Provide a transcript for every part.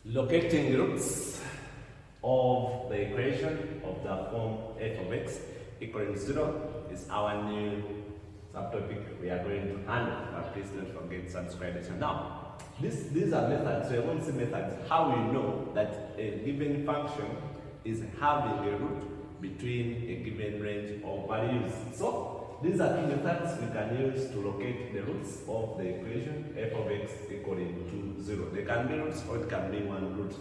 Locating roots of the equation of the form f of x equal to 0 is our new subtopic we are going to handle, but please don't forget subscribe. Now, these are methods, so we want to see methods how we know that a given function is having a root between a given range of values. So, these are two methods we can use to locate the roots of the equation f of x equal to 0. They can be roots or it can be one root.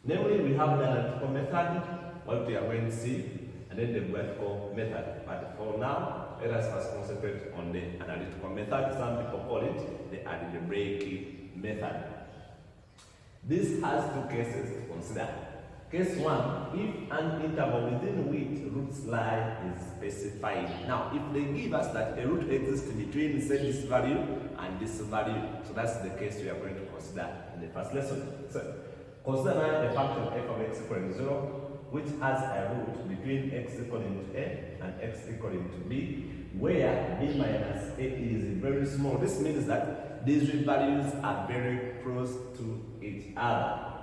Namely, we have the analytical method, what we are going to see, and then the graphical method. But for now, let us first concentrate on the analytical method. Some people call it the algebraic method. This has two cases to consider. Case 1, if an interval within which roots lie is specified. Now, if they give us that a root exists between, say, this value and this value, so that's the case we are going to consider in the first lesson. So, consider a function f of x equal to 0, which has a root between x equal to a and x equal to b, where b minus a is very small. This means that these values are very close to each other.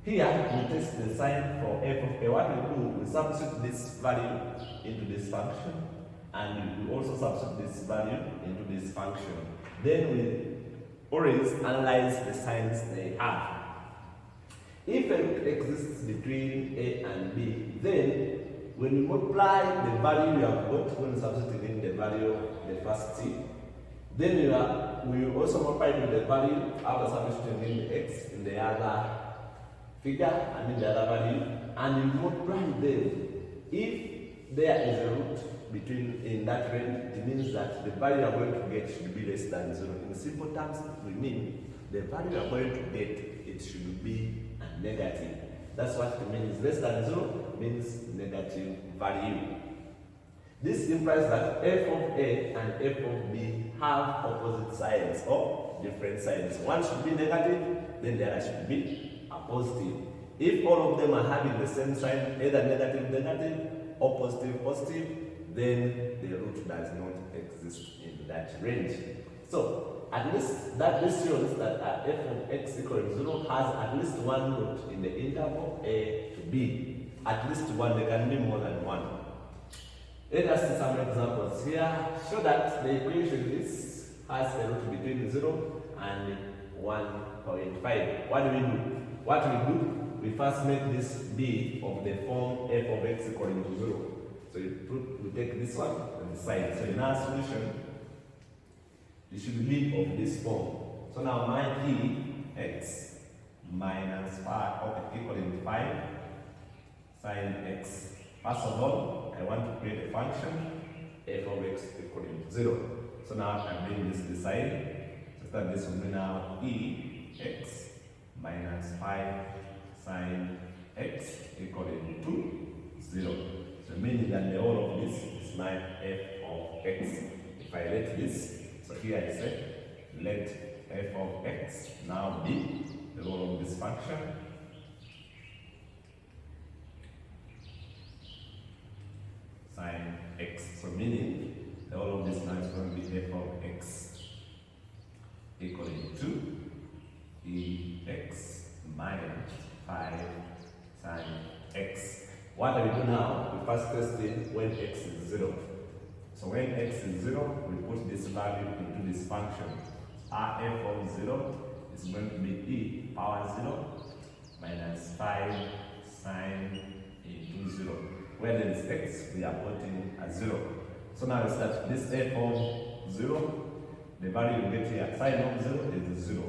Here, we test the sign for f of a. What we do, we substitute this value into this function, and we also substitute this value into this function. Then we always analyze the signs they have. If a root exists between a and b, then when we multiply the value we have got, when we substitute in the value of the first t, then we also multiply with the value after substituting in the x in the other figure and in the other value, and we multiply them. If there is a root between in that range, it means that the value you are going to get should be less than 0. In simple terms, we mean the value you are going to get, it should be a negative. That's what it means. Less than 0 means negative value. This implies that f of a and f of b have opposite signs or different signs. One should be negative, then the other should be a positive. If all of them are having the same sign, either negative, negative, or positive, positive, then the root does not exist in that range. So, at least that this shows that f of x equal to 0 has at least one root in the interval a to b. At least one, there can be more than one. Let us see some examples here. Show that the equation has a root between 0 and 1.5. What do? We first make this b of the form f of x equal to 0. So we take this one on the side. So in our solution, it should be of this form. So now my e x minus 5 equal to 5 sine x. First of all, I want to create a function f of x equal to 0. So now I bring this to the side. So that this will be now e x minus 5 sine x equal to 0. So meaning that the whole of this is my f of x. If I let this, so here I say, let f of x now be the whole of this function. Sine x. So meaning the whole of this now is going to be f of x equal to e x minus 5 sine x. What do we do now? We first test it when x is 0. So when x is 0, we put this value into this function. Our f of 0 is going to be e power 0 minus 5 sine into 0. Where there is x, we are putting a 0. So now it's that this f of 0, the value you get here, sine of 0 is 0.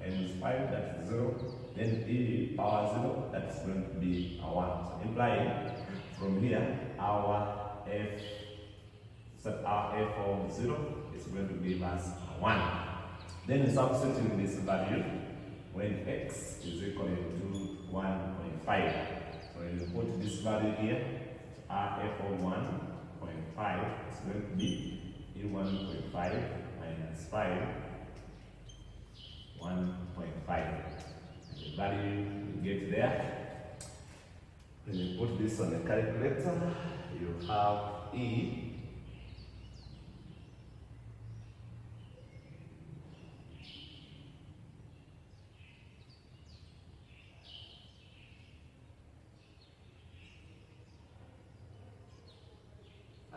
And 5, that is 0. Then e power 0, that's going to be a 1. So implying from here, our f of 0 is going to give us a 1. Then substituting this value when x is equal to 1.5. So when you put this value here, our f of 1.5 is going to be e1.5 minus 5, 1.5. The value you get there. When you put this on the calculator, you have e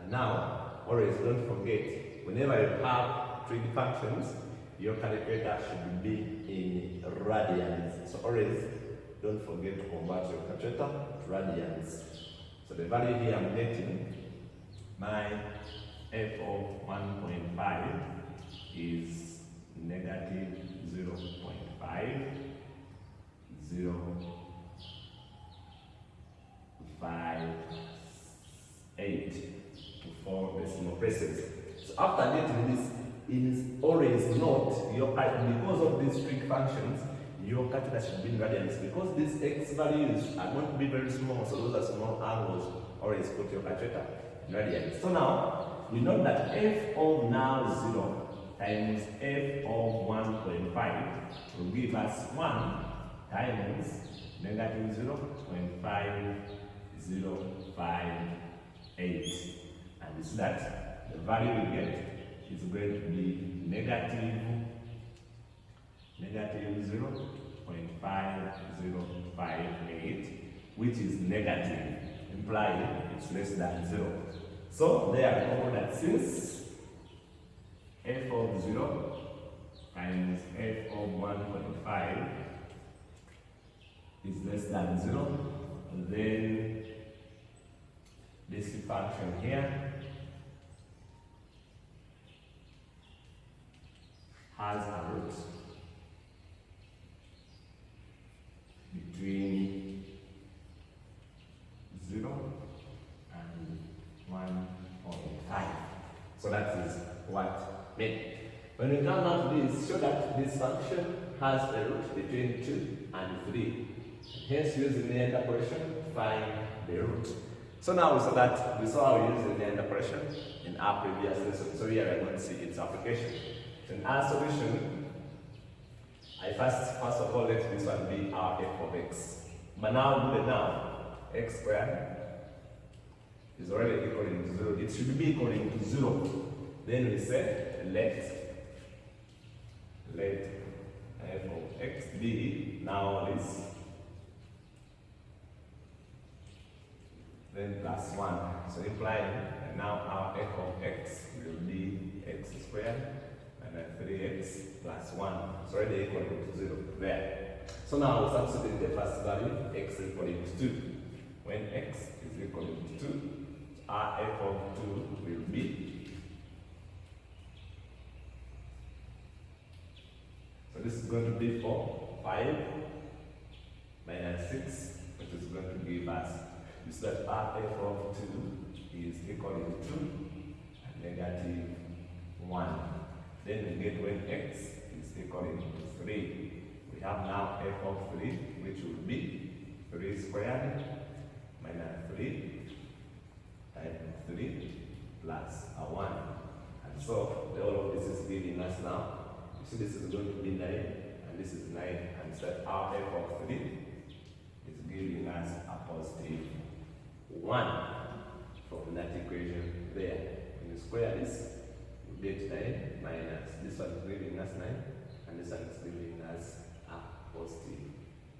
And now, always don't forget, whenever you have trig functions, your calculator should be in radians. So always don't forget to convert your calculator to radians. So the value here I'm getting, my f of 1.5 is negative 0.5, 0.58 to 4 decimal places. So after getting this, it is always not your because of these trig functions, your calculator should be in radians. Because these x values are going to be very small, so those are small angles, always put your calculator in radians. So now we know that f of now 0 times f of 1.5 will give us 1 times negative 0.5058. And it's that the value we get is going to be negative 0.5058, which is negative, implying it's less than 0. So therefore that since f of 0 times f of 1.5 is less than 0, then this function here has a root between 0 and 1.5. So that is what meant. When we come down to this, show that this function has a root between 2 and 3. Hence, using the end operation, find the root. So now we saw how we use the end operation in our previous lesson. So here we're going to see its application. In our solution, I first of all let this one be our f of x. But now do the now, x squared is already equaling to 0. It should be equaling to 0. Then we say let f of x be now this, then plus 1. So implying that now our f of x will be x squared and then 3x plus 1. It's already equaling to 0 there. So now we substitute the first value, x equaling to 2. When x is equaling to 2, our f of 2 will be, so this is going to be 5 minus 6, which is going to give us, is that our f of 2 is equaling to 2 and negative 1. Then we get when x is equaling to 3. We have now f of 3, which will be 3 squared minus 3 times 3 plus a 1. And so all of this is giving us now, you see this is going to be 9, and this is 9, and so our f of 3 is giving us a positive 1 from that equation there. When you square this, you get 9 minus, this one is giving us 9, and this one is giving us a positive.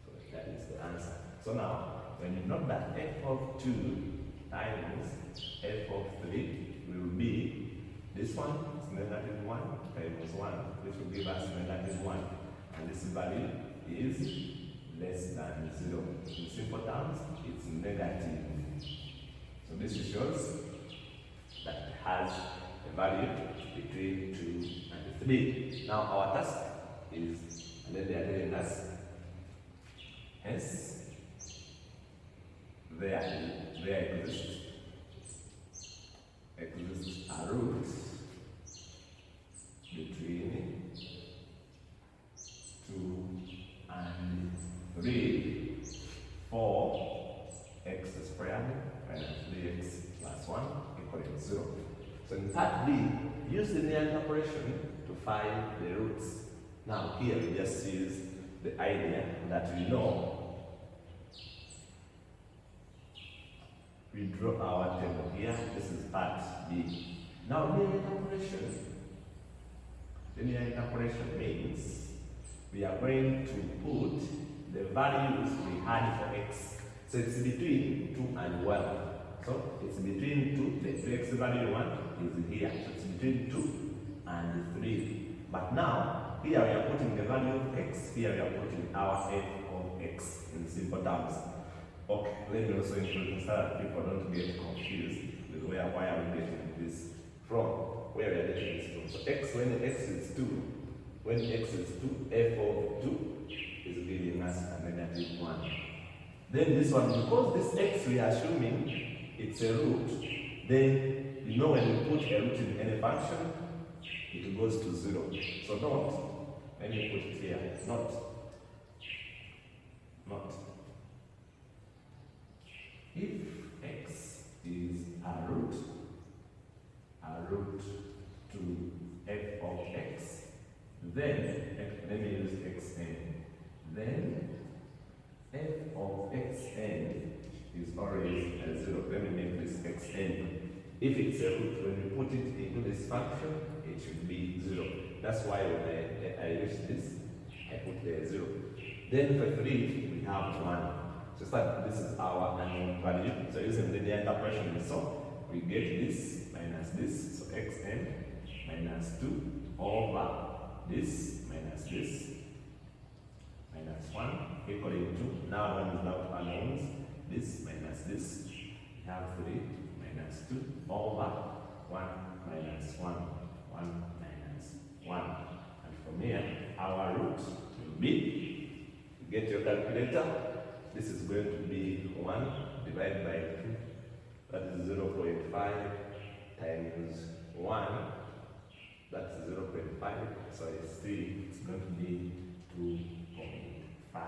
So that is the answer. So now, when you note that f of 2 times f of 3 will be, this one is negative 1 times 1, which will give us negative 1. And this value is less than 0. In simple terms, it's negative. So this shows that it has a value between 2 and 3. Now our task is, and then they are telling us, hence, there exists a root between 2 and 3 for x squared minus 3x plus 1 equaling 0. So in part B, use the linear operation to find the roots. Now here we just use the idea that we know. We draw our table here. This is part B. Now linear operation means we are going to put the values we had for x. So it's between 2 and 1. So it's between 2, the x value you want is here. So it's between 2 and 3. But now, here we are putting the value of x, here we are putting our f of x in simple terms. Okay, let me also introduce so that people don't get confused with why are we getting this from, where we are getting this from. So x, when x is 2, when x is 2, f of 2 is giving us a negative 1. Then this one, because this x we are assuming it's a root, then you know when you put a root in any function, it goes to 0. So not, let me put it here, not. If x is a root to f of x, then, let me use xn, then f of xn is always a 0. Let me make this xn. If it's a root, when we put it into this function, it should be 0. That's why when I use this, I put the 0. Then for 3, we have 1. Just like this is our unknown value. So using the linear interpretation we saw, we get this minus this. So xn minus 2 over this minus 1 equaling 2. Now 1 is now unknowns. This minus this. We have 3 minus 2 over 1 minus 1. 1 minus 1. And from here, our root will be, get your calculator, this is going to be 1 divided by 2. That is 0.5 times 1. That's 0.5. So it's 3. It's going to be 2.5.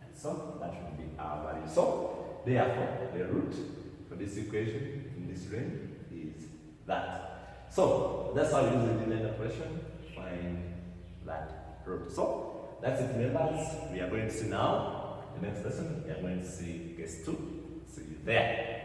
And so that should be our value. So therefore, the root for this equation in this range is that. So that's how we use the linear equation to find that root. So that's it, members. We are going to see now the next lesson. We are going to see case 2. See you there.